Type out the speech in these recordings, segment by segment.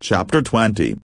Chapter 20.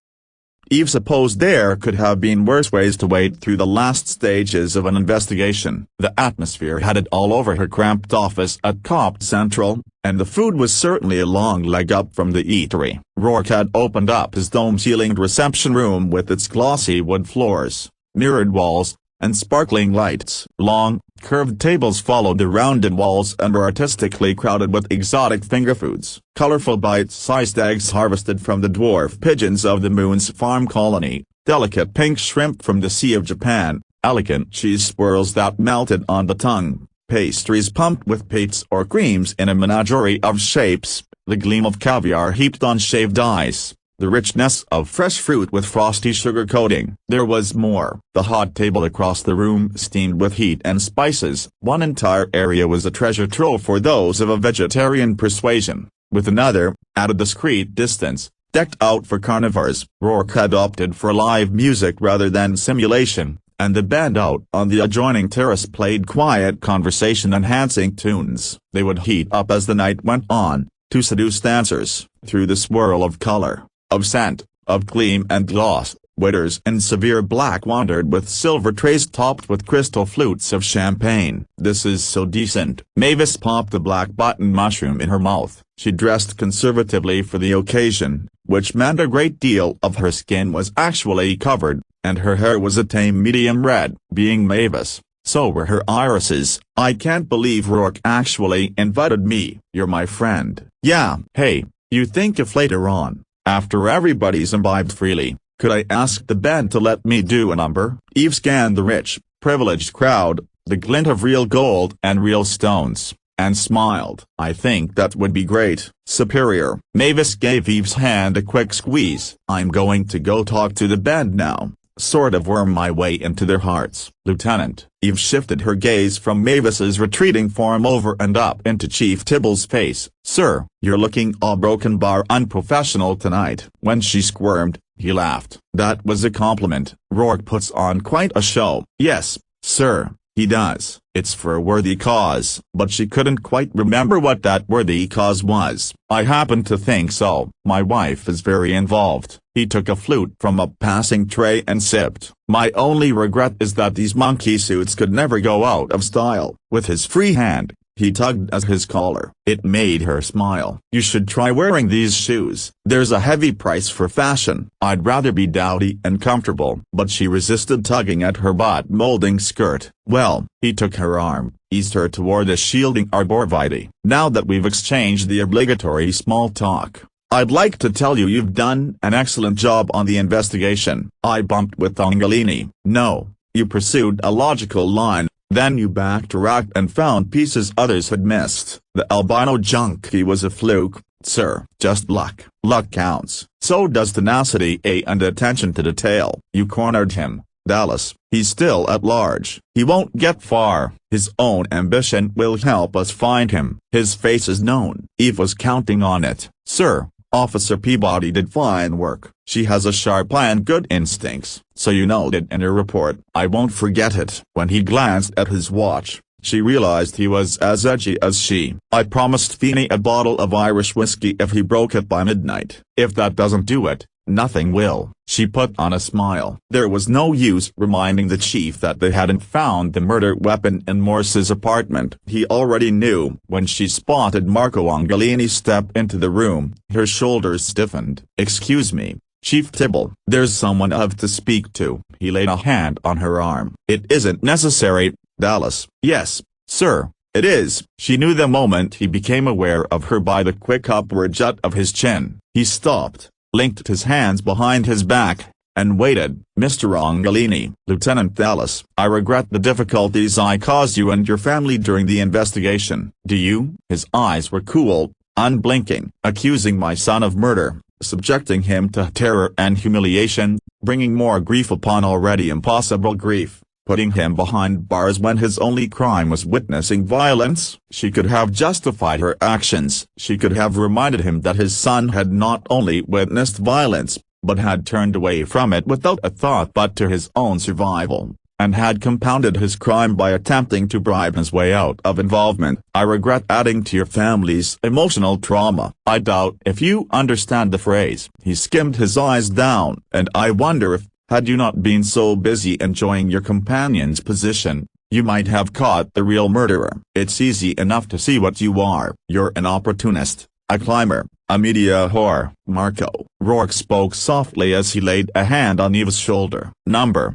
Eve supposed there could have been worse ways to wade through the last stages of an investigation. The atmosphere had it all over her cramped office at Copt Central, and the food was certainly a long leg up from the eatery. Rourke had opened up his dome-ceilinged reception room with its glossy wood floors, mirrored walls, and sparkling lights. Long, curved tables followed the rounded walls and were artistically crowded with exotic finger foods. Colorful bite-sized eggs harvested from the dwarf pigeons of the moon's farm colony, delicate pink shrimp from the Sea of Japan, elegant cheese swirls that melted on the tongue, pastries pumped with pates or creams in a menagerie of shapes, the gleam of caviar heaped on shaved ice, the richness of fresh fruit with frosty sugar coating. There was more. The hot table across the room steamed with heat and spices. One entire area was a treasure trove for those of a vegetarian persuasion, with another, at a discreet distance, decked out for carnivores. Rourke had opted for live music rather than simulation, and the band out on the adjoining terrace played quiet conversation-enhancing tunes. They would heat up as the night went on, to seduce dancers, through the swirl of color, of scent, of gleam and gloss. Waiters in severe black wandered with silver trays topped with crystal flutes of champagne. "This is so decent." Mavis popped the black button mushroom in her mouth. She dressed conservatively for the occasion, which meant a great deal of her skin was actually covered, and her hair was a tame medium red. Being Mavis, so were her irises. "I can't believe Rourke actually invited me." "You're my friend." "Yeah, hey, you think if later on, after everybody's imbibed freely, could I ask the band to let me do a number?" Eve scanned the rich, privileged crowd, the glint of real gold and real stones, and smiled. "I think that would be great." "Superior." Mavis gave Eve's hand a quick squeeze. "I'm going to go talk to the band now, sort of worm my way into their hearts." "Lieutenant." Eve shifted her gaze from Mavis's retreating form over and up into Chief Tibble's face. "Sir, you're looking all broken bar unprofessional tonight." When she squirmed, he laughed. "That was a compliment." "Rourke puts on quite a show." "Yes, sir, he does. It's for a worthy cause." But she couldn't quite remember what that worthy cause was. "I happen to think so. My wife is very involved." He took a flute from a passing tray and sipped. "My only regret is that these monkey suits could never go out of style." With his free hand, he tugged at his collar. It made her smile. "You should try wearing these shoes. There's a heavy price for fashion." "I'd rather be dowdy and comfortable." But she resisted tugging at her butt-molding skirt. "Well," he took her arm, eased her toward the shielding arborvitae. "Now that we've exchanged the obligatory small talk, I'd like to tell you you've done an excellent job on the investigation." "I bumped with Angelini." "No, you pursued a logical line. Then you backtracked and found pieces others had missed." "The albino junkie was a fluke, sir." "Just luck." "Luck counts. So does tenacity and attention to detail." "You cornered him, Dallas. He's still at large." "He won't get far. His own ambition will help us find him." "His face is known." Eve was counting on it. "Sir, Officer Peabody did fine work." "She has a sharp eye and good instincts." "So you noted in her report." "I won't forget it." When he glanced at his watch, she realized he was as edgy as she. "I promised Feeney a bottle of Irish whiskey if he broke it by midnight. If that doesn't do it, nothing will." She put on a smile. There was no use reminding the chief that they hadn't found the murder weapon in Morse's apartment. He already knew. When she spotted Marco Angelini step into the room, her shoulders stiffened. "Excuse me, Chief Tibble. There's someone I have to speak to." He laid a hand on her arm. "It isn't necessary, Dallas." "Yes, sir, it is." She knew the moment he became aware of her by the quick upward jut of his chin. He stopped, linked his hands behind his back, and waited. "Mr. Angelini." "Lieutenant Dallas, I regret the difficulties I caused you and your family during the investigation." "Do you?" His eyes were cool, unblinking. "Accusing my son of murder, subjecting him to terror and humiliation, bringing more grief upon already impossible grief, putting him behind bars when his only crime was witnessing violence." She could have justified her actions. She could have reminded him that his son had not only witnessed violence, but had turned away from it without a thought but to his own survival, and had compounded his crime by attempting to bribe his way out of involvement. I regret adding to your family's emotional trauma. I doubt if you understand the phrase. He skimmed his eyes down, and I wonder if, had you not been so busy enjoying your companion's position, you might have caught the real murderer. It's easy enough to see what you are. You're an opportunist, a climber, a media whore, Marco. Rourke spoke softly as he laid a hand on Eve's shoulder.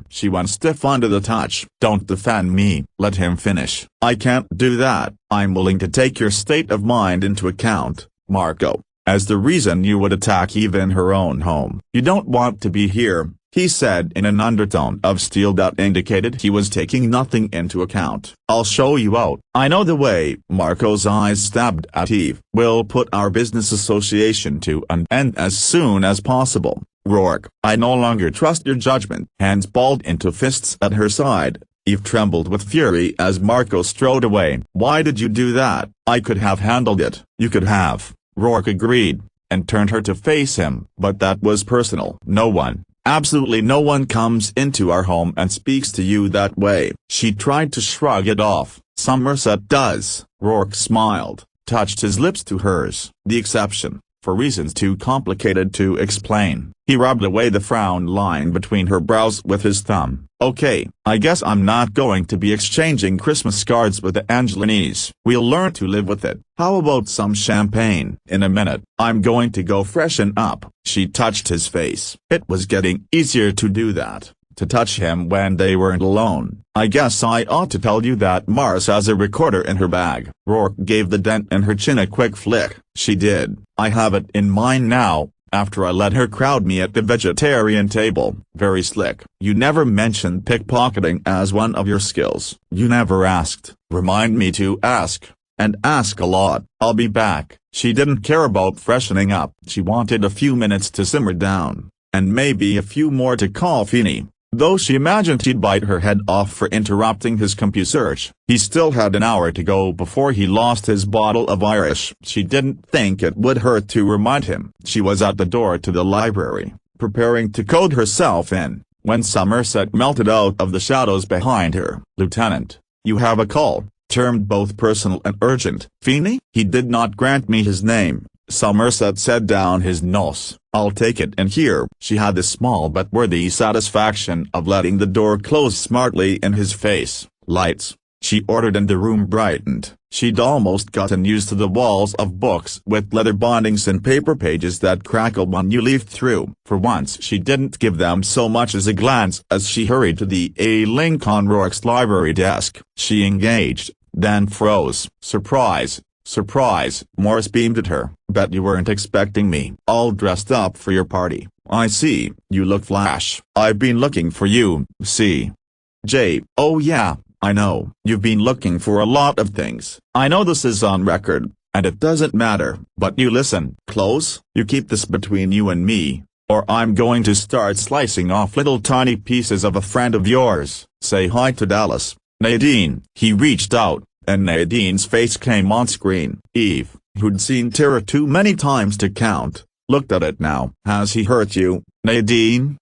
She went stiff under the touch. Don't defend me. Let him finish. I can't do that. I'm willing to take your state of mind into account, Marco, as the reason you would attack Eve in her own home. You don't want to be here, he said in an undertone of steel that indicated he was taking nothing into account. I'll show you out. I know the way. Marco's eyes stabbed at Eve. We'll put our business association to an end as soon as possible. Rourke, I no longer trust your judgment. Hands balled into fists at her side, Eve trembled with fury as Marco strode away. Why did you do that? I could have handled it. You could have, Rourke agreed, and turned her to face him. But that was personal. No one, absolutely no one comes into our home and speaks to you that way. She tried to shrug it off. Somerset does. Rourke smiled, touched his lips to hers. The exception, for reasons too complicated to explain. He rubbed away the frown line between her brows with his thumb. Okay, I guess I'm not going to be exchanging Christmas cards with the Angelines. We'll learn to live with it. How about some champagne? In a minute. I'm going to go freshen up. She touched his face. It was getting easier to do that, to touch him when they weren't alone. I guess I ought to tell you that Mars has a recorder in her bag. Rourke gave the dent in her chin a quick flick. She did. I have it in mine now, after I let her crowd me at the vegetarian table. Very slick. You never mentioned pickpocketing as one of your skills. You never asked. Remind me to ask. And ask a lot. I'll be back. She didn't care about freshening up. She wanted a few minutes to simmer down, and maybe a few more to call Feeney, though she imagined he'd bite her head off for interrupting his compu search. He still had an hour to go before he lost his bottle of Irish. She didn't think it would hurt to remind him. She was at the door to the library, preparing to code herself in, when Somerset melted out of the shadows behind her. Lieutenant, you have a call, termed both personal and urgent. Feeney? He did not grant me his name. Somerset set down his nose. I'll take it in here. She had the small but worthy satisfaction of letting the door close smartly in his face. Lights, she ordered, and the room brightened. She'd almost gotten used to the walls of books with leather bindings and paper pages that crackled when you leafed through. For once she didn't give them so much as a glance as she hurried to the link on Rourke's library desk. She engaged, then froze. Surprise. Surprise. Morse beamed at her. Bet you weren't expecting me. All dressed up for your party. I see. You look flash. I've been looking for you. C. J. Oh yeah, I know. You've been looking for a lot of things. I know this is on record, and it doesn't matter. But you listen close. You keep this between you and me, or I'm going to start slicing off little tiny pieces of a friend of yours. Say hi to Dallas. Nadine. He reached out, and Nadine's face came on screen. Eve, who'd seen terror too many times to count, looked at it now. Has he hurt you, Nadine?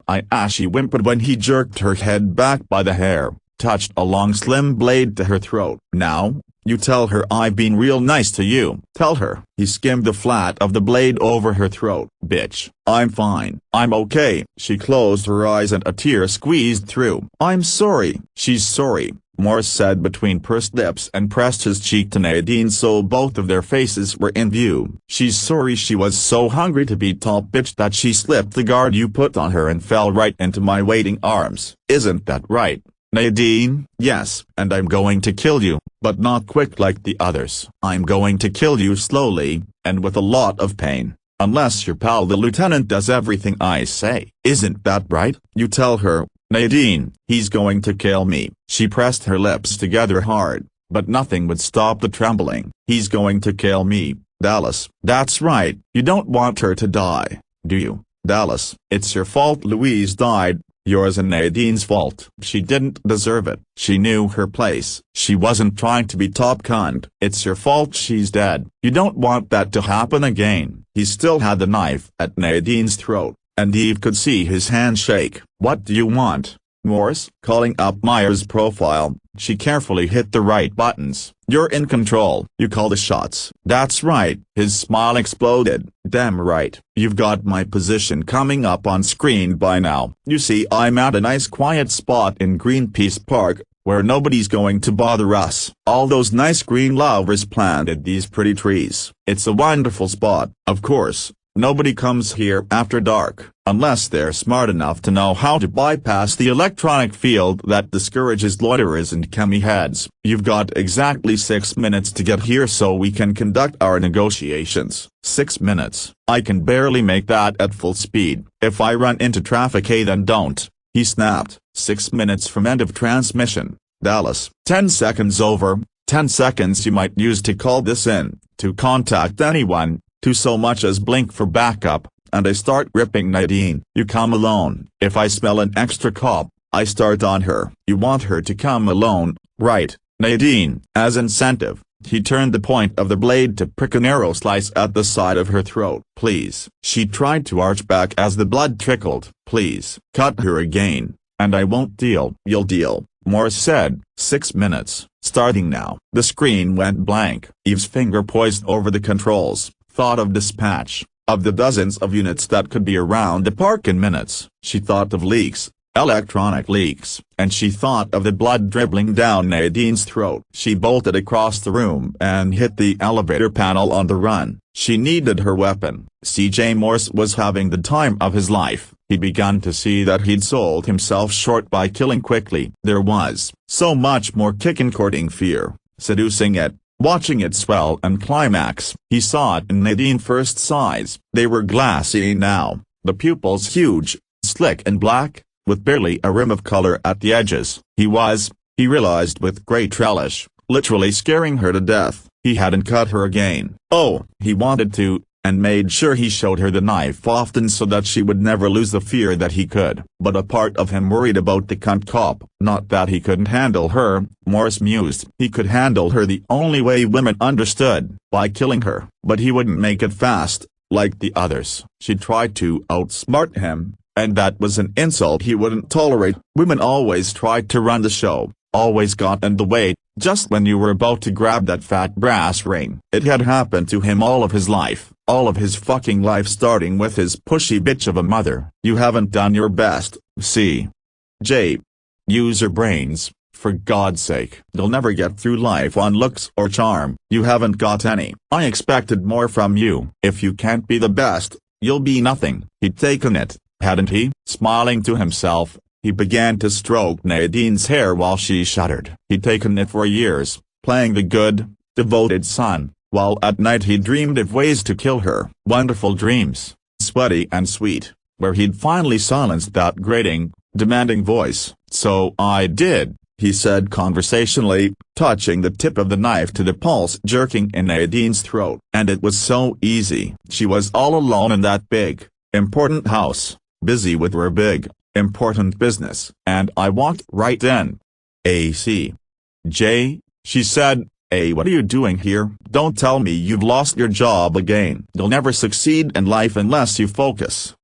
She whimpered when he jerked her head back by the hair, touched a long slim blade to her throat. Now, you tell her I've been real nice to you. Tell her. He skimmed the flat of the blade over her throat. Bitch, I'm fine. I'm okay. She closed her eyes and a tear squeezed through. I'm sorry. She's sorry, Morse said between pursed lips and pressed his cheek to Nadine so both of their faces were in view. She's sorry she was so hungry to be top bitch that she slipped the guard you put on her and fell right into my waiting arms. Isn't that right, Nadine? Yes, and I'm going to kill you, but not quick like the others. I'm going to kill you slowly, and with a lot of pain. Unless your pal the lieutenant does everything I say. Isn't that right? You tell her, Nadine. He's going to kill me. She pressed her lips together hard, but nothing would stop the trembling. He's going to kill me, Dallas. That's right. You don't want her to die, do you, Dallas? It's your fault Louise died. Yours and Nadine's fault. She didn't deserve it. She knew her place. She wasn't trying to be top cunt. It's your fault she's dead. You don't want that to happen again. He still had the knife at Nadine's throat, and Eve could see his hand shake. What do you want, Morse. Calling up Meyer's profile, she carefully hit the right buttons. You're in control. You call the shots. That's right. His smile exploded. Damn right. You've got my position coming up on screen by now. You see, I'm at a nice quiet spot in Greenpeace Park, where nobody's going to bother us. All those nice green lovers planted these pretty trees. It's a wonderful spot. Of course, nobody comes here after dark, unless they're smart enough to know how to bypass the electronic field that discourages loiterers and chemi-heads. You've got exactly 6 minutes to get here so we can conduct our negotiations. 6 minutes. I can barely make that at full speed. If I run into traffic, then don't. He snapped. 6 minutes from end of transmission. Dallas. 10 seconds over. 10 seconds you might use to call this in, to contact anyone, to so much as blink for backup, and I start ripping Nadine. You come alone. If I smell an extra cop, I start on her. You want her to come alone, right, Nadine? As incentive, he turned the point of the blade to prick a narrow slice at the side of her throat. Please. She tried to arch back as the blood trickled. Please. Cut her again, and I won't deal. You'll deal, Morse said. 6 minutes, starting now. The screen went blank. Eve's finger poised over the controls, thought of dispatch, of the dozens of units that could be around the park in minutes. She thought of leaks, electronic leaks, and she thought of the blood dribbling down Nadine's throat. She bolted across the room and hit the elevator panel on the run. She needed her weapon. C.J. Morse was having the time of his life. He began to see that he'd sold himself short by killing quickly. There was so much more kick in courting fear, seducing it, watching it swell and climax. He saw it in Nadine first size. They were glassy now, the pupils huge, slick and black, with barely a rim of color at the edges. He realized with great relish, literally scaring her to death. He hadn't cut her again. Oh, he wanted to, and made sure he showed her the knife often so that she would never lose the fear that he could. But a part of him worried about the cunt cop. Not that he couldn't handle her, Morse mused. He could handle her the only way women understood, by killing her. But he wouldn't make it fast, like the others. She tried to outsmart him, and that was an insult he wouldn't tolerate. Women always tried to run the show, always got in the way, just when you were about to grab that fat brass ring. It had happened to him all of his life. All of his fucking life, starting with his pushy bitch of a mother. You haven't done your best, C.J. Use your brains, for God's sake. You'll never get through life on looks or charm. You haven't got any. I expected more from you. If you can't be the best, you'll be nothing. He'd taken it, hadn't he? Smiling to himself, he began to stroke Nadine's hair while she shuddered. He'd taken it for years, playing the good, devoted son, while at night he dreamed of ways to kill her. Wonderful dreams, sweaty and sweet, where he'd finally silenced that grating, demanding voice. So I did, he said conversationally, touching the tip of the knife to the pulse jerking in Nadine's throat. And it was so easy. She was all alone in that big, important house, busy with her big, important business. And I walked right in. A.C.J., she said. Hey, what are you doing here? Don't tell me you've lost your job again. You'll never succeed in life unless you focus.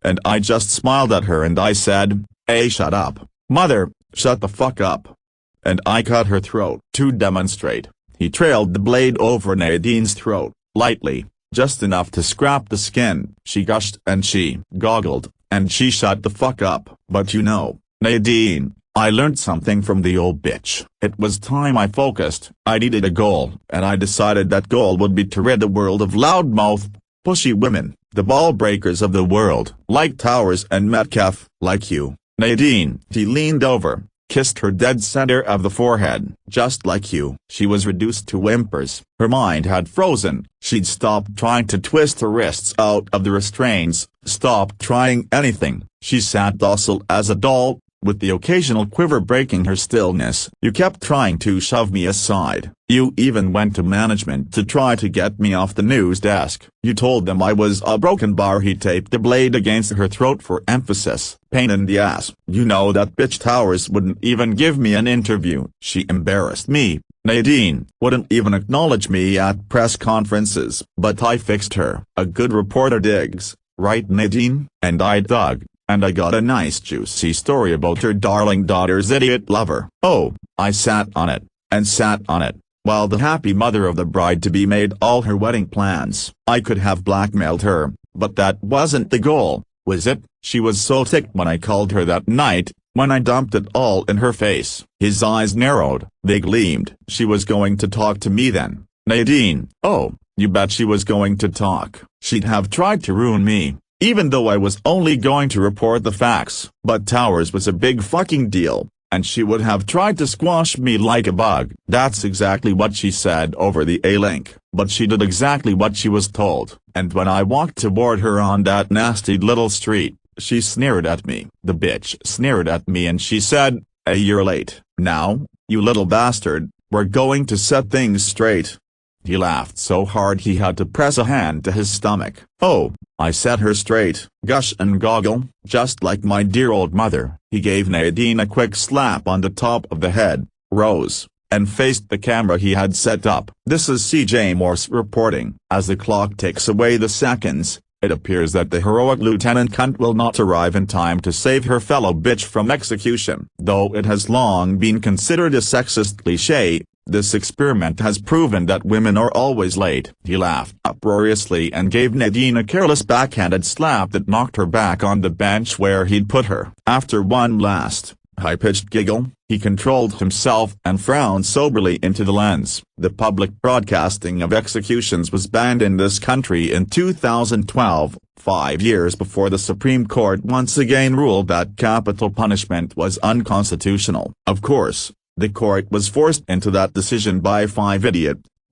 And I just smiled at her and I said, hey, shut up. Mother, shut the fuck up. And I cut her throat. To demonstrate, he trailed the blade over Nadine's throat, lightly, just enough to scrap the skin. She gushed and she goggled, and she shut the fuck up. But you know, Nadine, I learned something from the old bitch. It was time I focused. I needed a goal, and I decided that goal would be to rid the world of loudmouth, pushy women, the ball breakers of the world, like Towers and Metcalf, like you, Nadine. He leaned over, kissed her dead center of the forehead. Just like you. She was reduced to whimpers. Her mind had frozen. She'd stopped trying to twist her wrists out of the restraints, stopped trying anything. She sat docile as a doll, with the occasional quiver breaking her stillness. You kept trying to shove me aside. You even went to management to try to get me off the news desk. You told them I was a broken bar. He taped the blade against her throat for emphasis. Pain in the ass. You know that bitch Towers wouldn't even give me an interview. She embarrassed me. Nadine wouldn't even acknowledge me at press conferences. But I fixed her. A good reporter digs, right Nadine? And I dug, and I got a nice juicy story about her darling daughter's idiot lover. Oh, I sat on it, and sat on it, while the happy mother of the bride-to-be made all her wedding plans. I could have blackmailed her, but that wasn't the goal, was it? She was so ticked when I called her that night, when I dumped it all in her face. His eyes narrowed, they gleamed. She was going to talk to me then. Nadine. Oh, you bet she was going to talk. She'd have tried to ruin me, even though I was only going to report the facts. But Towers was a big fucking deal, and she would have tried to squash me like a bug. That's exactly what she said over the A-Link. But she did exactly what she was told, and when I walked toward her on that nasty little street, she sneered at me. The bitch sneered at me and she said, "A year late. Now, you little bastard, we're going to set things straight." He laughed so hard he had to press a hand to his stomach. Oh, I set her straight, gush and goggle, just like my dear old mother. He gave Nadine a quick slap on the top of the head, rose, and faced the camera he had set up. This is CJ Morse reporting. As the clock ticks away the seconds, it appears that the heroic Lieutenant Cunt will not arrive in time to save her fellow bitch from execution. Though it has long been considered a sexist cliché, this experiment has proven that women are always late. He laughed uproariously and gave Nadine a careless backhanded slap that knocked her back on the bench where he'd put her. After one last, high-pitched giggle, he controlled himself and frowned soberly into the lens. The public broadcasting of executions was banned in this country in 2012, 5 years before the Supreme Court once again ruled that capital punishment was unconstitutional. Of course, the court was forced into that decision by 5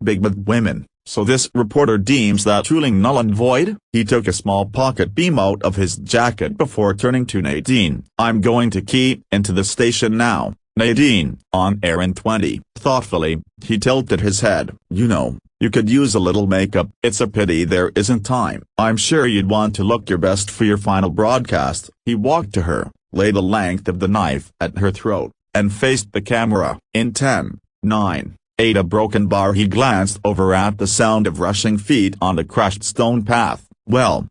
big women. So this reporter deems that ruling null and void? He took a small pocket beam out of his jacket before turning to Nadine. "I'm going to key into the station now, Nadine, on air in 20. Thoughtfully, he tilted his head. "You know, you could use a little makeup. It's a pity there isn't time. I'm sure you'd want to look your best for your final broadcast." He walked to her, laid the length of the knife at her throat, and faced the camera. In 10, 9, 8 a broken bar. He glanced over at the sound of rushing feet on the crushed stone path. Well,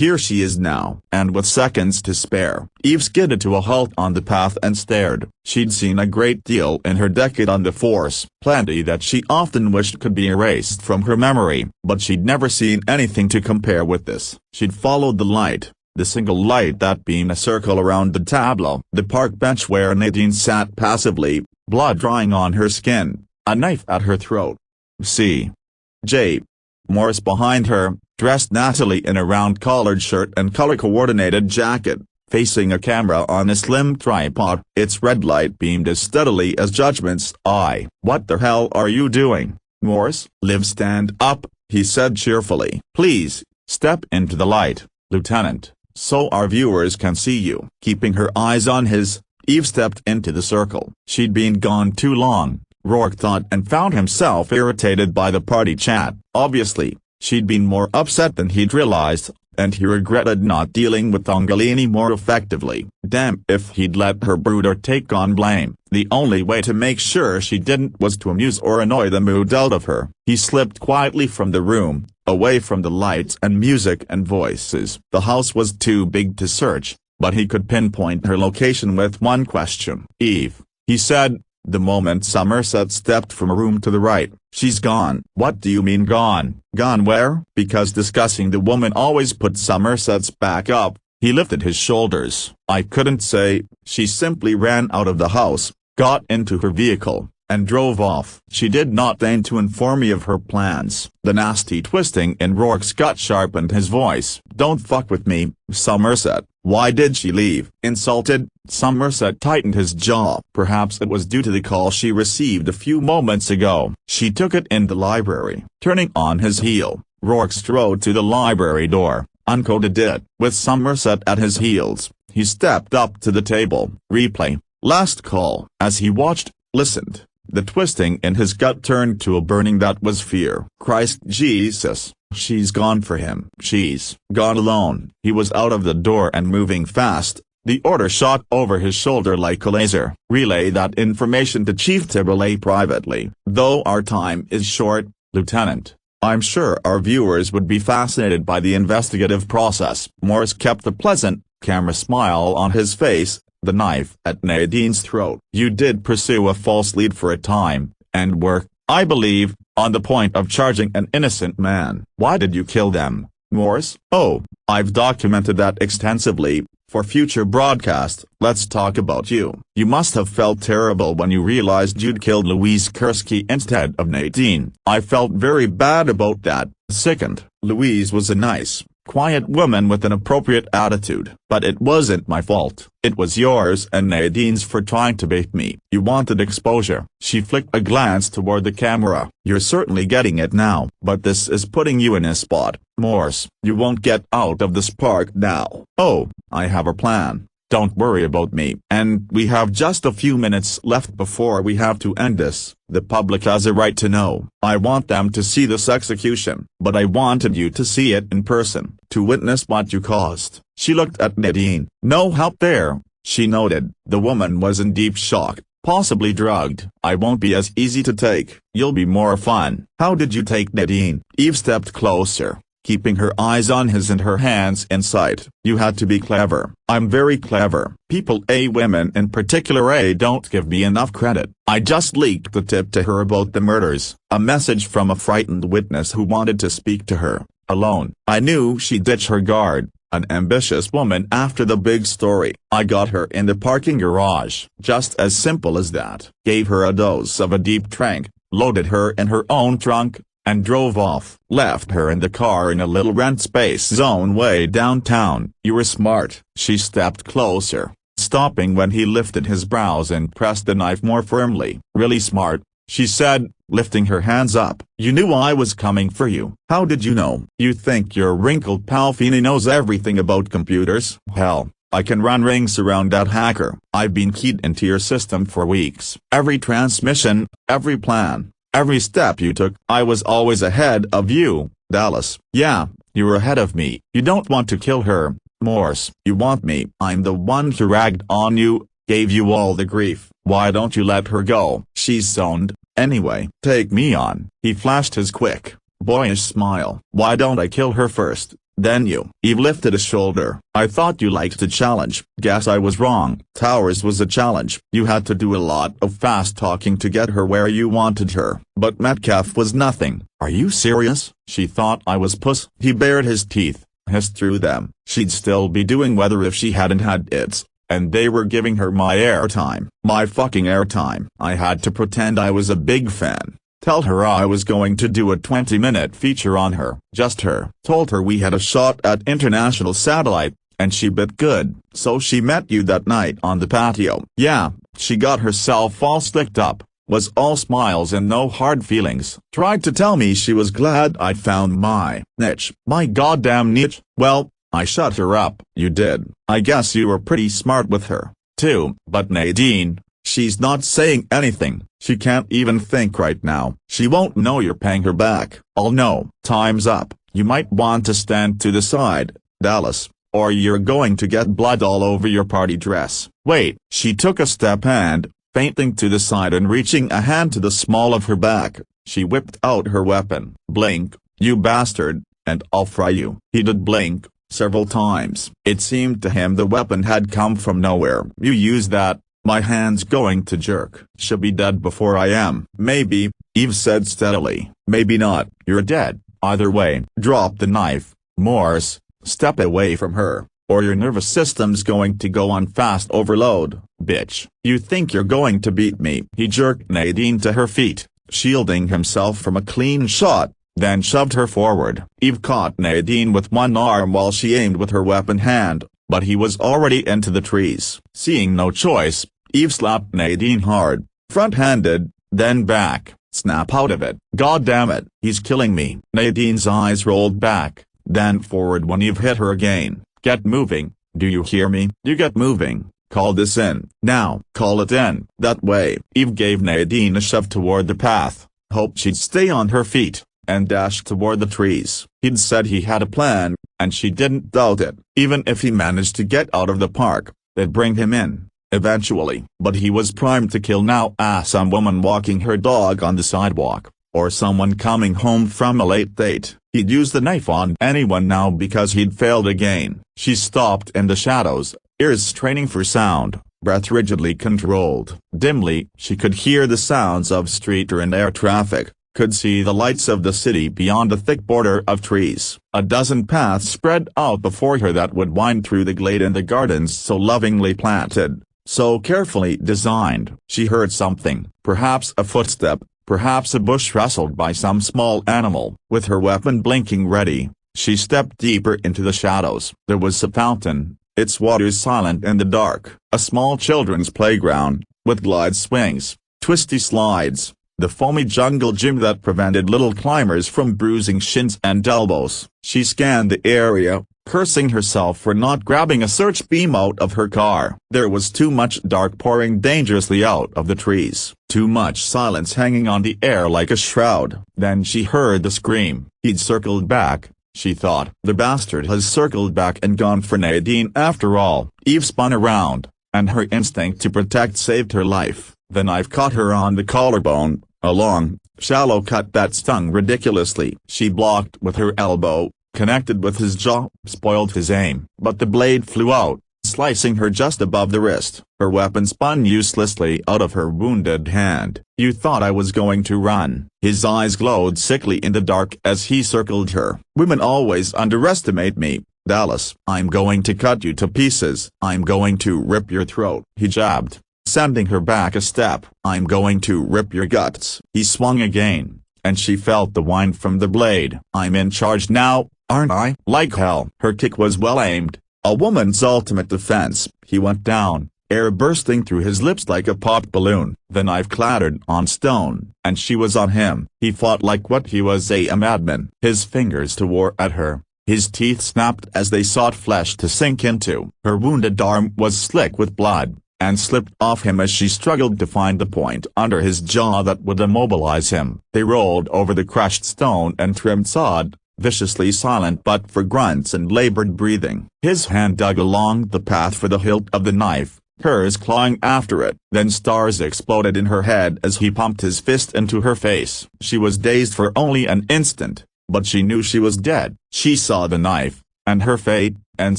here she is now. And with seconds to spare, Eve skidded to a halt on the path and stared. She'd seen a great deal in her decade on the force, plenty that she often wished could be erased from her memory, but she'd never seen anything to compare with this. She'd followed the light, the single light that beamed a circle around the tableau. The park bench where Nadine sat passively, blood drying on her skin, a knife at her throat. C.J. Morse behind her, dressed nattily in a round-collared shirt and color-coordinated jacket, facing a camera on a slim tripod. Its red light beamed as steadily as Judgment's eye. "What the hell are you doing, Morse?" "Liv, stand up," he said cheerfully. "Please, step into the light, Lieutenant, so our viewers can see you." Keeping her eyes on his, Eve stepped into the circle. She'd been gone too long, Rourke thought, and found himself irritated by the party chat. Obviously, she'd been more upset than he'd realized, and he regretted not dealing with Angelini more effectively. Damn if he'd let her brood or take on blame. The only way to make sure she didn't was to amuse or annoy the mood out of her. He slipped quietly from the room, away from the lights and music and voices. The house was too big to search, but he could pinpoint her location with one question. "Eve," he said, the moment Somerset stepped from a room to the right. "She's gone." "What do you mean gone?" "Gone where?" Because discussing the woman always put Somerset's back up. He lifted his shoulders. "I couldn't say. She simply ran out of the house, got into her vehicle, and drove off." She did not deign to inform me of her plans. The nasty twisting in Rourke's gut sharpened his voice. "Don't fuck with me, Somerset. Why did she leave?" Insulted, Somerset tightened his jaw. Perhaps it was due to the call she received a few moments ago. "She took it in the library." Turning on his heel, Rourke strode to the library door, uncoded it. With Somerset at his heels, he stepped up to the table. Replay, last call. As he watched, listened, the twisting in his gut turned to a burning that was fear. Christ Jesus. She's gone for him. She's gone alone. He was out of the door and moving fast. The order shot over his shoulder like a laser. "Relay that information to Chief Tiberley privately. Though our time is short, Lieutenant, I'm sure our viewers would be fascinated by the investigative process." Morse kept a pleasant, camera smile on his face, the knife at Nadine's throat. You did pursue a false lead for a time, and were, I believe, on the point of charging an innocent man. Why did you kill them, Morse? Oh, I've documented that extensively. For future broadcast, let's talk about you. You must have felt terrible when you realized you'd killed Louise Kursky instead of Nadine. I felt very bad about that. Sickened. Louise was a nice, quiet woman with an appropriate attitude. But it wasn't my fault. It was yours and Nadine's for trying to bait me. You wanted exposure. She flicked a glance toward the camera. You're certainly getting it now. But this is putting you in a spot, Morse. You won't get out of this park now. Oh, I have a plan. Don't worry about me. And we have just a few minutes left before we have to end this. The public has a right to know. I want them to see this execution. But I wanted you to see it in person, to witness what you caused. She looked at Nadine. No help there, she noted. The woman was in deep shock, possibly drugged. I won't be as easy to take. You'll be more fun. How did you take Nadine? Eve stepped closer, keeping her eyes on his and her hands in sight. You had to be clever. I'm very clever. People, women in particular, don't give me enough credit. I just leaked the tip to her about the murders, a message from a frightened witness who wanted to speak to her, alone. I knew she'd ditch her guard, an ambitious woman after the big story. I got her in the parking garage. Just as simple as that. Gave her a dose of a deep drink, loaded her in her own trunk, and drove off. Left her in the car in a little rent space zone way downtown. You were smart. She stepped closer, stopping when he lifted his brows and pressed the knife more firmly. Really smart, she said, lifting her hands up. You knew I was coming for you. How did you know? You think your wrinkled pal Feeney knows everything about computers? Hell, I can run rings around that hacker. I've been keyed into your system for weeks. Every transmission, every plan, every step you took. I was always ahead of you, Dallas. Yeah, you were ahead of me. You don't want to kill her, Morse. You want me. I'm the one who ragged on you, gave you all the grief. Why don't you let her go? She's zoned, anyway. Take me on. He flashed his quick, boyish smile. Why don't I kill her first, then you? Eve lifted a shoulder. I thought you liked a challenge. Guess I was wrong. Towers was a challenge. You had to do a lot of fast talking to get her where you wanted her. But Metcalf was nothing. Are you serious? She thought I was puss. He bared his teeth, hissed through them. She'd still be doing weather if she hadn't had its. And they were giving her my airtime. My fucking airtime. I had to pretend I was a big fan. Tell her I was going to do a 20-minute feature on her. Just her. Told her we had a shot at international satellite, and she bit good. So she met you that night on the patio. Yeah, she got herself all slicked up. Was all smiles and no hard feelings. Tried to tell me she was glad I'd found my niche. My goddamn niche. Well, I shut her up. You did. I guess you were pretty smart with her, too. But Nadine, she's not saying anything. She can't even think right now. She won't know you're paying her back. I'll know. Time's up. You might want to stand to the side, Dallas, or you're going to get blood all over your party dress. Wait. She took a step and, fainting to the side and reaching a hand to the small of her back, she whipped out her weapon. Blink, you bastard, and I'll fry you. He did blink, several times. It seemed to him the weapon had come from nowhere. You use that. My hand's going to jerk. She'll be dead before I am. Maybe, Eve said steadily. Maybe not. You're dead. Either way. Drop the knife, Morse. Step away from her, or your nervous system's going to go on fast overload, bitch. You think you're going to beat me? He jerked Nadine to her feet, shielding himself from a clean shot, then shoved her forward. Eve caught Nadine with one arm while she aimed with her weapon hand, but he was already into the trees. Seeing no choice, Eve slapped Nadine hard, front-handed, then back. Snap out of it. God damn it. He's killing me. Nadine's eyes rolled back, then forward when Eve hit her again. Get moving. Do you hear me? You get moving. Call this in. Now. Call it in. That way. Eve gave Nadine a shove toward the path, hoped she'd stay on her feet, and dashed toward the trees. He'd said he had a plan, and she didn't doubt it. Even if he managed to get out of the park, they'd bring him in, eventually. But he was primed to kill now. Some woman walking her dog on the sidewalk, or someone coming home from a late date. He'd use the knife on anyone now because he'd failed again. She stopped in the shadows, ears straining for sound, breath rigidly controlled. Dimly, she could hear the sounds of street and air traffic, could see the lights of the city beyond a thick border of trees. A dozen paths spread out before her that would wind through the glade and the gardens so lovingly planted, so carefully designed. She heard something, perhaps a footstep, perhaps a bush rustled by some small animal. With her weapon blinking ready, she stepped deeper into the shadows. There was a fountain, its waters silent in the dark, a small children's playground, with glide swings, twisty slides, the foamy jungle gym that prevented little climbers from bruising shins and elbows. She scanned the area, cursing herself for not grabbing a search beam out of her car. There was too much dark pouring dangerously out of the trees, too much silence hanging on the air like a shroud. Then she heard the scream. He'd circled back, she thought. The bastard has circled back and gone for Nadine after all. Eve spun around, and her instinct to protect saved her life. The knife caught her on the collarbone, a long, shallow cut that stung ridiculously. She blocked with her elbow, connected with his jaw, spoiled his aim. But the blade flew out, slicing her just above the wrist. Her weapon spun uselessly out of her wounded hand. "You thought I was going to run." His eyes glowed sickly in the dark as he circled her. "Women always underestimate me, Dallas. I'm going to cut you to pieces. I'm going to rip your throat." He jabbed, sending her back a step. "I'm going to rip your guts." He swung again, and she felt the wind from the blade. "I'm in charge now, aren't I?" "Like hell." Her kick was well aimed, a woman's ultimate defense. He went down, air bursting through his lips like a popped balloon. The knife clattered on stone, and she was on him. He fought like what he was, a madman. His fingers tore at her. His teeth snapped as they sought flesh to sink into. Her wounded arm was slick with blood, and slipped off him as she struggled to find the point under his jaw that would immobilize him. They rolled over the crushed stone and trimmed sod, viciously silent but for grunts and labored breathing. His hand dug along the path for the hilt of the knife, hers clawing after it. Then stars exploded in her head as he pumped his fist into her face. She was dazed for only an instant, but she knew she was dead. She saw the knife, and her fate, and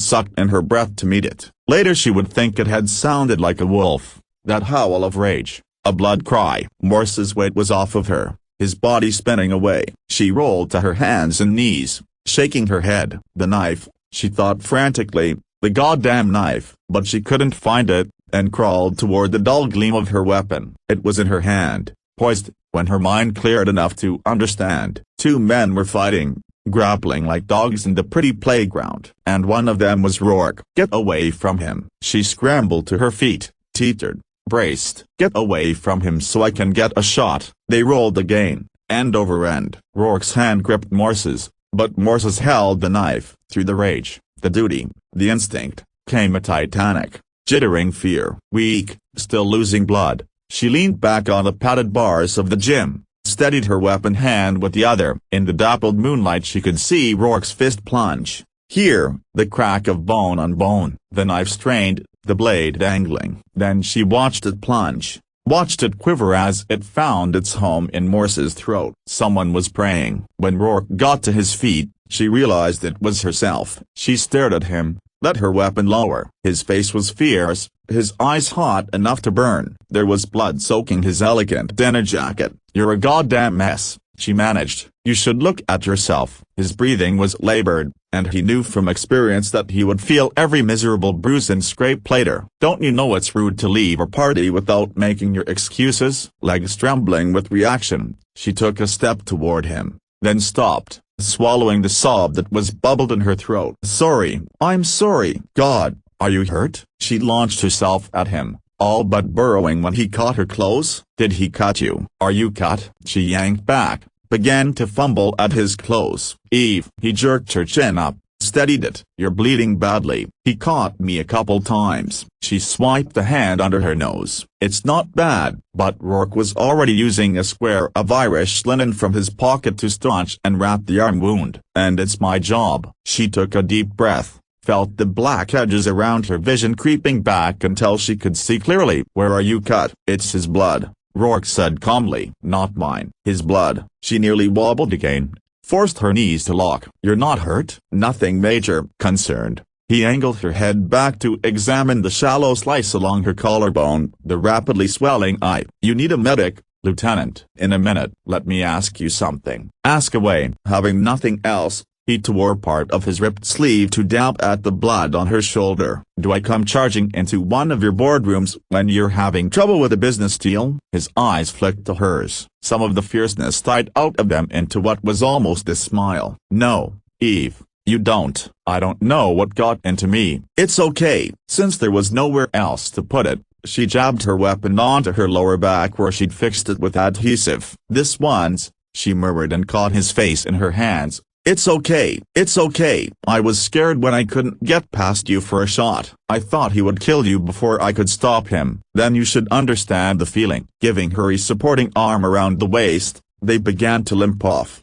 sucked in her breath to meet it. Later she would think it had sounded like a wolf, that howl of rage, a blood cry. Morse's weight was off of her, his body spinning away. She rolled to her hands and knees, shaking her head. The knife, she thought frantically, the goddamn knife. But she couldn't find it, and crawled toward the dull gleam of her weapon. It was in her hand, poised, when her mind cleared enough to understand. Two men were fighting, grappling like dogs in the pretty playground. And one of them was Rourke. "Get away from him." She scrambled to her feet, teetered, braced. "Get away from him so I can get a shot." They rolled again, end over end. Rourke's hand gripped Morse's, but Morse's held the knife. Through the rage, the duty, the instinct, came a titanic, jittering fear. Weak, still losing blood, she leaned back on the padded bars of the gym, steadied her weapon hand with the other. In the dappled moonlight she could see Rourke's fist plunge. Hear the crack of bone on bone. The knife strained, the blade dangling. Then she watched it plunge, watched it quiver as it found its home in Morse's throat. Someone was praying. When Rourke got to his feet, she realized it was herself. She stared at him, let her weapon lower. His face was fierce, his eyes hot enough to burn. There was blood soaking his elegant dinner jacket. "You're a goddamn mess," she managed. "You should look at yourself." His breathing was labored, and he knew from experience that he would feel every miserable bruise and scrape later. "Don't you know it's rude to leave a party without making your excuses?" Legs trembling with reaction, she took a step toward him, then stopped, swallowing the sob that was bubbled in her throat. "Sorry, I'm sorry." "God, are you hurt?" She launched herself at him, all but burrowing when he caught her close. "Did he cut you?" "Are you cut?" She yanked back, began to fumble at his clothes. "Eve." He jerked her chin up, steadied it. "You're bleeding badly." "He caught me a couple times." She swiped the hand under her nose. "It's not bad." But Rourke was already using a square of Irish linen from his pocket to staunch and wrap the arm wound. "And it's my job." She took a deep breath, felt the black edges around her vision creeping back until she could see clearly. "Where are you cut?" "It's his blood," Rourke said calmly. "Not mine." "His blood." She nearly wobbled again, forced her knees to lock. "You're not hurt?" "Nothing major." Concerned, he angled her head back to examine the shallow slice along her collarbone, the rapidly swelling eye. "You need a medic, Lieutenant." "In a minute. Let me ask you something." "Ask away." Having nothing else, he tore part of his ripped sleeve to dab at the blood on her shoulder. "Do I come charging into one of your boardrooms when you're having trouble with a business deal?" His eyes flicked to hers. Some of the fierceness died out of them into what was almost a smile. "No, Eve, you don't." "I don't know what got into me." "It's okay." Since there was nowhere else to put it, she jabbed her weapon onto her lower back where she'd fixed it with adhesive. "This once," she murmured and caught his face in her hands. "It's okay. It's okay. I was scared when I couldn't get past you for a shot. I thought he would kill you before I could stop him." "Then you should understand the feeling." Giving her a supporting arm around the waist, they began to limp off.